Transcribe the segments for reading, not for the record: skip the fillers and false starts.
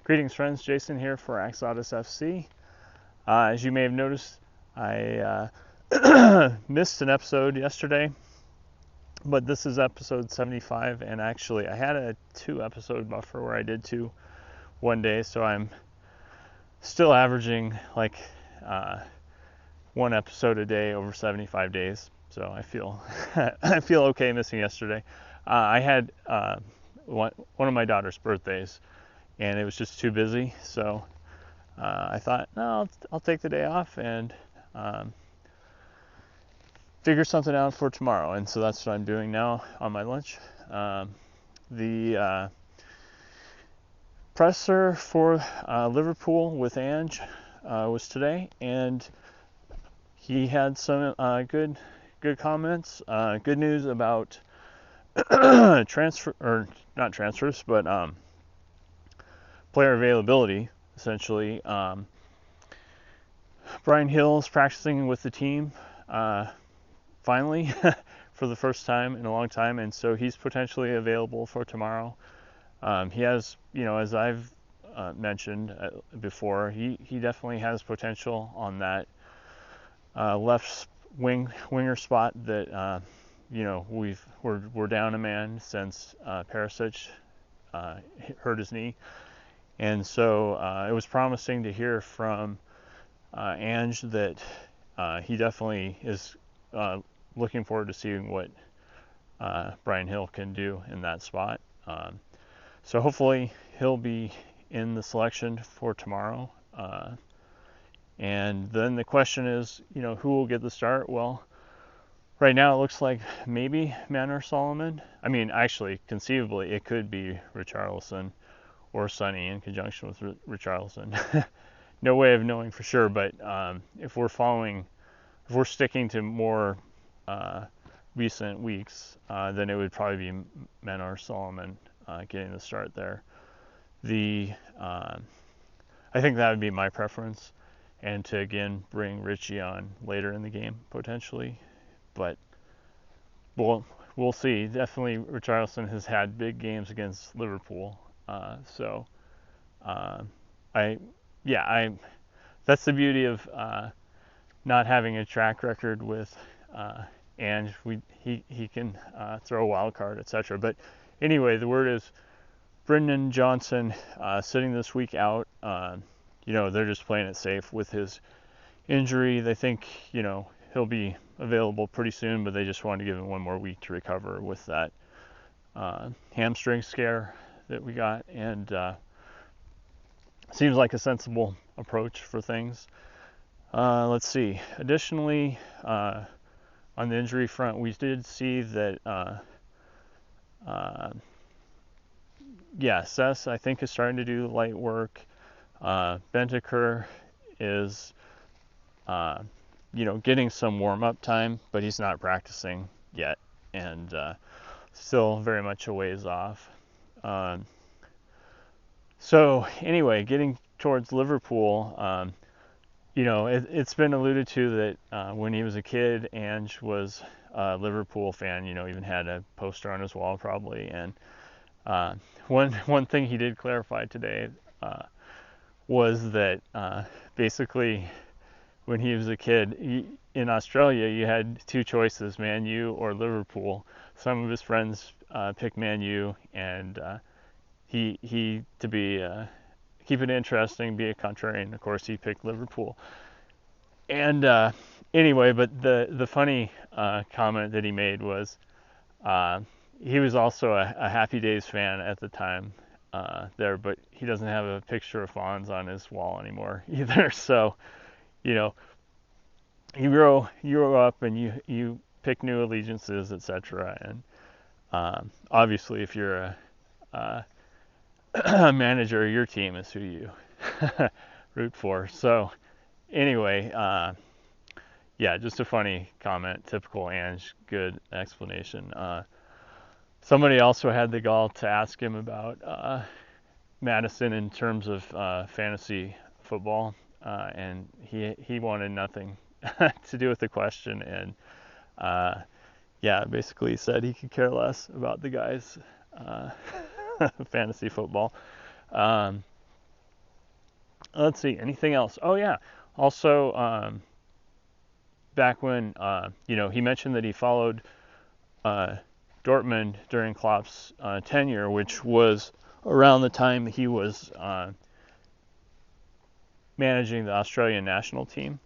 Greetings, friends. Jason here for AxodysFC. As you may have noticed, I missed an episode yesterday, but this is episode 75, and actually I had a 2-episode buffer where I did 2 one day, so I'm still averaging like 1 episode a day over 75 days. So I feel I feel okay missing yesterday. I had one of my daughter's birthdays, and it was just too busy, so I thought, no, I'll take the day off and figure something out for tomorrow, and so that's what I'm doing now on my lunch. The presser for Liverpool with Ange was today, and he had some good comments, good news about not transfers, but player availability, essentially. Brian Hill's practicing with the team finally for the first time in a long time, and so he's potentially available for tomorrow. He has, as I've mentioned before, he definitely has potential on that left winger spot that we're down a man since Perisic hurt his knee. And so it was promising to hear from Ange that he definitely is looking forward to seeing what Brian Hill can do in that spot. So hopefully he'll be in the selection for tomorrow. And then the question is, who will get the start? Well, right now it looks like maybe Manor Solomon. I mean, actually, conceivably, it could be Richarlison or Sonny in conjunction with Richarlison. No way of knowing for sure, but if we're sticking to more recent weeks, then it would probably be Manor Solomon getting the start there. I think that would be my preference, and to again bring Richie on later in the game potentially, but we'll see. Definitely, Richarlison has had big games against Liverpool. That's the beauty of not having a track record with Ange. He can throw a wild card, etc. But anyway, the word is Brendan Johnson sitting this week out. They're just playing it safe with his injury. They think he'll be available pretty soon, but they just want to give him one more week to recover with that hamstring scare that we got, and seems like a sensible approach for things. Let's see. Additionally, on the injury front, we did see that Sess, I think, is starting to do light work. Bentaker is getting some warm-up time, but he's not practicing yet, and still very much a ways off. So anyway, getting towards Liverpool, it's been alluded to that when he was a kid, Ange was a Liverpool fan, even had a poster on his wall probably. And one thing he did clarify today was that basically when he was a kid, in Australia, you had 2 choices, Man U or Liverpool. Some of his friends picked Man U, and he to be keep it interesting, be a contrarian. Of course, he picked Liverpool. And anyway, but the funny comment that he made was he was also a Happy Days fan at the time there, but he doesn't have a picture of Fonz on his wall anymore either. So, you grow up and you pick new allegiances, etc. And obviously, if you're a manager, your team is who you root for. So anyway, just a funny comment, typical Ange, good explanation. Somebody also had the gall to ask him about Madison in terms of fantasy football, and he wanted nothing to do with the question, and basically said he could care less about the guys fantasy football. let's see, anything else? Oh yeah, also back when he mentioned that he followed Dortmund during Klopp's tenure, which was around the time he was managing the Australian national team,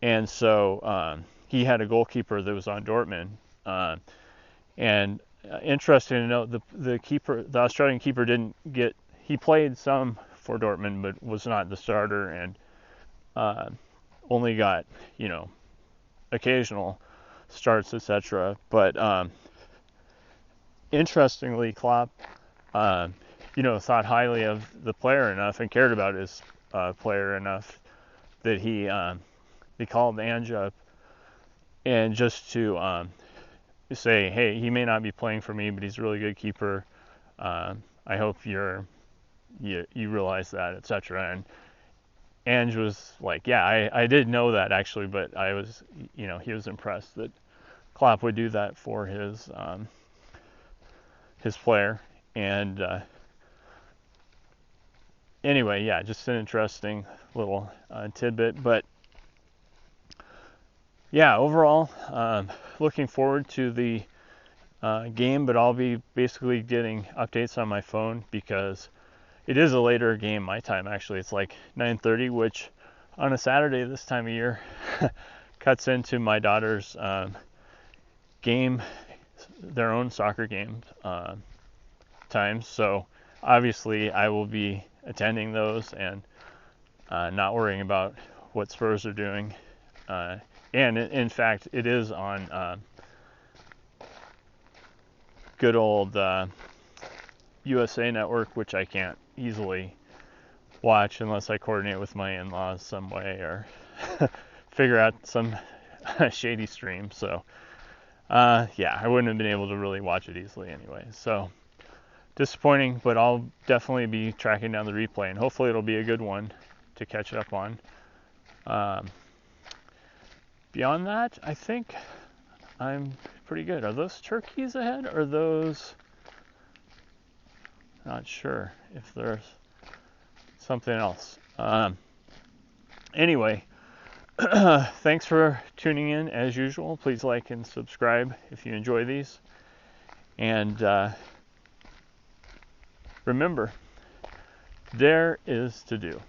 and so he had a goalkeeper that was on Dortmund, and interesting to note, the Australian keeper didn't get. He played some for Dortmund, but was not the starter, and only got occasional starts, etc. But interestingly, Klopp, thought highly of the player enough and cared about his player enough that he called Ange up, and just to say, hey, he may not be playing for me, but he's a really good keeper. I hope you realize that, etc. And Ange was like, yeah, I did know that actually, but I was, he was impressed that Klopp would do that for his player. And anyway, yeah, just an interesting little tidbit. But yeah, overall, looking forward to the game, but I'll be basically getting updates on my phone because it is a later game my time. Actually, it's like 9:30, which on a Saturday this time of year cuts into my daughter's game, their own soccer game times. So obviously I will be attending those and not worrying about what Spurs are doing. And in fact, it is on good old USA Network, which I can't easily watch unless I coordinate with my in-laws some way or figure out some shady stream. So yeah, I wouldn't have been able to really watch it easily anyway. So disappointing, but I'll definitely be tracking down the replay, and hopefully it'll be a good one to catch up on. Beyond that, I think I'm pretty good. Are those turkeys ahead, or those... Not sure if there's something else. Anyway, thanks for tuning in as usual. Please like and subscribe if you enjoy these. And remember, there is to do.